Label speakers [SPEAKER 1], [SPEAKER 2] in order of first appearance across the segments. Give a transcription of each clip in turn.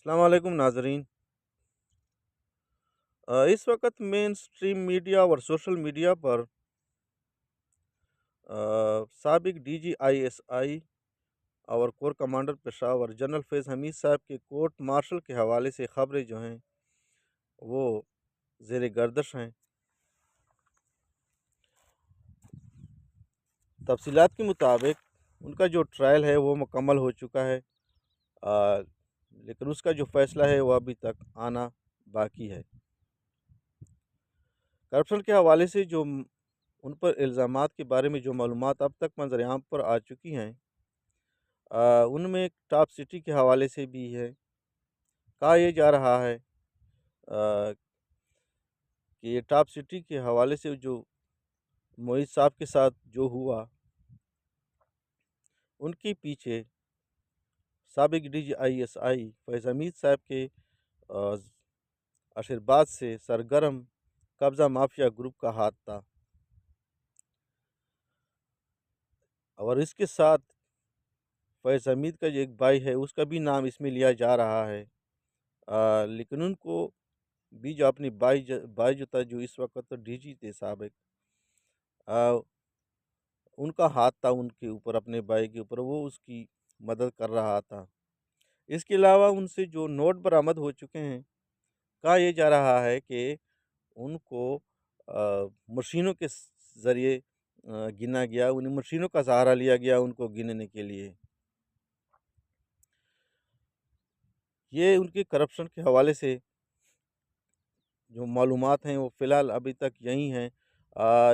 [SPEAKER 1] अस्सलाम वालेकुम नाज़रीन। इस वक्त मेन स्ट्रीम मीडिया और सोशल मीडिया पर साबिक DGISI और कोर कमांडर पेशावर जनरल फैज़ हमीद साहब के कोर्ट मार्शल के हवाले से ख़बरें जो हैं वो ज़ेर गर्दश हैं। तफसीलात के मुताबिक उनका जो ट्रायल है वो मुकम्मल हो चुका है, लेकिन उसका जो फ़ैसला है वो अभी तक आना बाकी है। करप्शन के हवाले से जो उन पर इल्ज़ामात के बारे में जो मालूमात अब तक मंज़र-ए-आम पर आ चुकी हैं, उनमें टॉप सिटी के हवाले से भी है। कहा यह जा रहा है कि ये टॉप सिटी के हवाले से जो मोईज़ साहब के साथ जो हुआ, उनके पीछे साबिक DGISI फैज़ हमीद साहब के आशीर्वाद से सरगर्म कब्ज़ा माफिया ग्रुप का हाथ था। और इसके साथ फैज़ हमीद का जो एक भाई है उसका भी नाम इसमें लिया जा रहा है। लेकिन उनको भी जो अपनी भाई जो था, जो इस वक्त DG थे साबिक, अ, उनका हाथ था उनके ऊपर, अपने भाई के ऊपर, वो उसकी मदद कर रहा था। इसके अलावा उनसे जो नोट बरामद हो चुके हैं, कहा यह जा रहा है कि उनको मशीनों के ज़रिए गिना गया, उन मशीनों का सहारा लिया गया उनको गिनने के लिए। ये उनके करप्शन के हवाले से जो मालूमात हैं वो फ़िलहाल अभी तक यही हैं।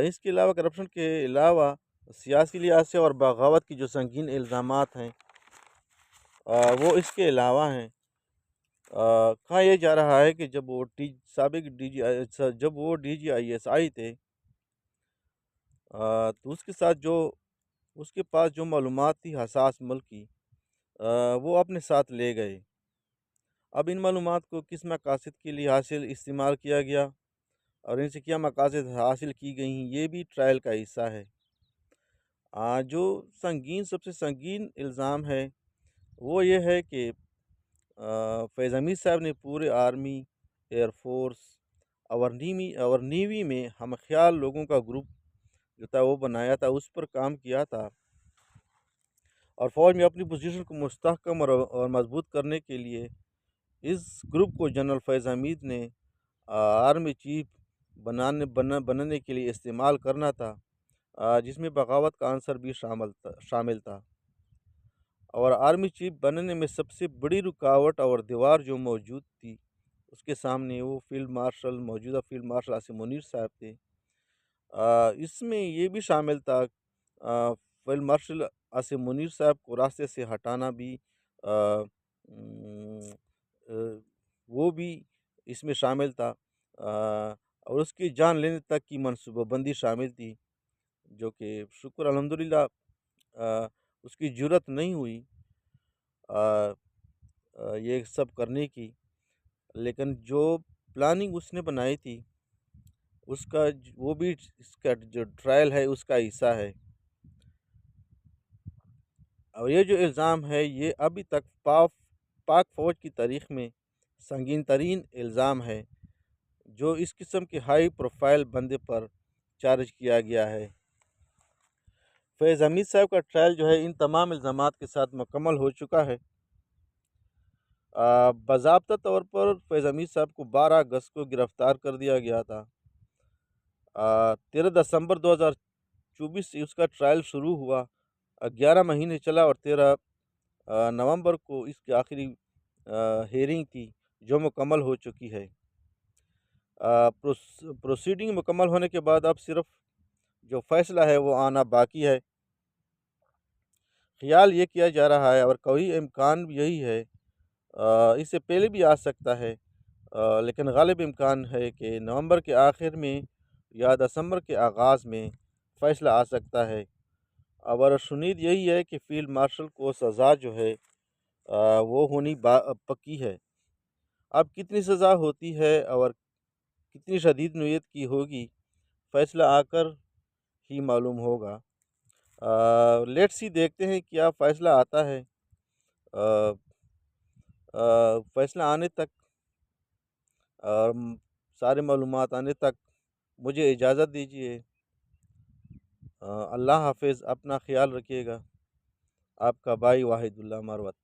[SPEAKER 1] इसके अलावा करप्शन के अलावा सियासी लिहाज से और बगावत की जो संगीन इल्ज़ामात हैं, वो इसके अलावा हैं। कहा यह जा रहा है कि साबिक जब वो DGISI थे, तो उसके साथ जो उसके पास जो मालूमात थी हसास मुल्क की, वो अपने साथ ले गए। अब इन मालूमात को किस मकासद के लिए इस्तेमाल किया गया और इनसे क्या मकासद हासिल की गई हैं, ये भी ट्रायल का हिस्सा है। जो सबसे संगीन इल्ज़ाम है वो ये है कि फैज़ हमीद साहब ने पूरे आर्मी, एयरफोर्स और नेवी में हम ख्याल लोगों का ग्रुप जो था वो बनाया था, उस पर काम किया था। और फ़ौज में अपनी पोजीशन को मुस्तहकम और मजबूत करने के लिए इस ग्रुप को जनरल फैज़ हमीद ने आर्मी चीफ बनने के लिए इस्तेमाल करना था, जिसमें बगावत का आंसर भी शामिल था। और आर्मी चीफ बनने में सबसे बड़ी रुकावट और दीवार जो मौजूद थी उसके सामने, वो मौजूदा फील्ड मार्शल आसिम मुनीर साहब थे। इसमें ये भी शामिल था, फील्ड मार्शल आसिम मुनीर साहब को रास्ते से हटाना भी, अ, उम, अ, वो भी इसमें शामिल था। और उसकी जान लेने तक की मनसूबाबंदी शामिल थी, जो कि शुक्र अल्हम्दुलिल्लाह उसकी जुर्रत नहीं हुई अ ये सब करने की। लेकिन जो प्लानिंग उसने बनाई थी, वो भी इसका जो ट्रायल है उसका हिस्सा है। और ये जो इल्ज़ाम है ये अभी तक पाक फ़ौज की तारीख़ में संगीन तरीन इल्ज़ाम है जो इस किस्म के हाई प्रोफाइल बंदे पर चार्ज किया गया है। फैज़ हमीद साहब का ट्रायल जो है इन तमाम इल्ज़ामात के साथ मुकम्मल हो चुका है। बाज़ाब्ता तौर पर फैज़ हमीद साहब को 12 अगस्त को गिरफ़्तार कर दिया गया था। 13 दिसंबर 2024 से उसका ट्रायल शुरू हुआ। 11 महीने चला और 13 नवंबर को इसकी आखिरी हियरिंग थी, जो मुकम्मल हो चुकी है। प्रोसीडिंग मुकम्मल होने के बाद अब सिर्फ जो फ़ैसला है वो आना बाकी है। ख़्याल ये किया जा रहा है और कोई इम्कान भी यही है, इससे पहले भी आ सकता है, लेकिन गालिब इम्कान है कि नवंबर के आखिर में या दिसंबर के आगाज़ में फ़ैसला आ सकता है। और शुनीद यही है कि फ़ील्ड मार्शल को सज़ा जो है वो होनी पक्की है। अब कितनी सज़ा होती है और कितनी शदीद नोयत की होगी, फ़ैसला आकर ही मालूम होगा। लेट्स सी, देखते हैं क्या फ़ैसला आता है। فیصلہ آنے تک اور سارے معلومات آنے تک مجھے اجازت دیجیے۔ اللہ حافظ، اپنا خیال رکھیے گا۔ آپ کا بھائی واحد اللہ مروت۔